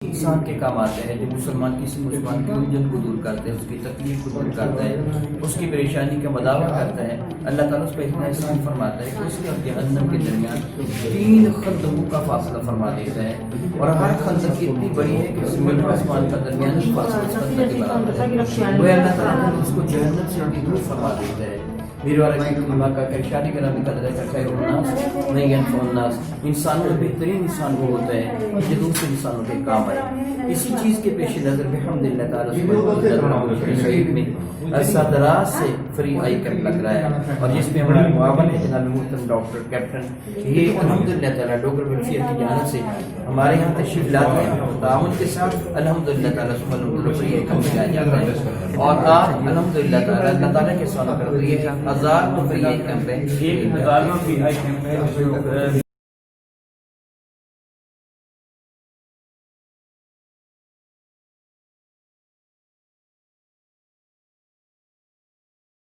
انسان کے کام آتے ہیں. جو مسلمان کسی مسلمان کی الجھن کو دور کرتے ہیں, اس کی تکلیف کو دور کرتا ہے, اس کی پریشانی کا مداوع کرتا ہے, اللہ تعالیٰ اس پہ اتنا احسان فرماتا ہے کہ اس کے اور جہنم کے درمیان 3 خندقوں کا فاصلہ فرما دیتا ہے, اور ہر خندق اتنی بڑی ہے کہ زمین و آسمان کا درمیانی فاصلہ اس خندق کے برابر ہے. وہ اللہ تعالیٰ اس کو جہنم سے بھی دور فرما دیتا ہے. میرے والے کلمہ کا ارشاد کرام قدر ہے کہ خیر الناس نہیں ينفع الناس, انسانوں میں بہترین انسان وہ ہوتا ہے جو دوسرے انسانوں کے کام آئے. اسی چیز کے پیش نظر بحمدللہ تعالیٰ میں صدرات سے فری آئی کیمپ لگ رہا ہے, اور جس میں ہمارے معاون ہے جناب محترم ڈاکٹر کیپٹن, یہ الحمدللہ تعالیٰ ڈاکٹر بلفیر کی جانب سے ہمارے یہاں تشریف لاتے ہیں, تعاون کے ساتھ الحمدللہ تعالیٰ فری آئی کیمپ لگایا جاتا ہے. اور آج الحمدللہ تعالیٰ اللہ تعالیٰ کے سوال کر 1000 فری آئی کیمپ ہے. 1000 فری آئی کیمپ ہے.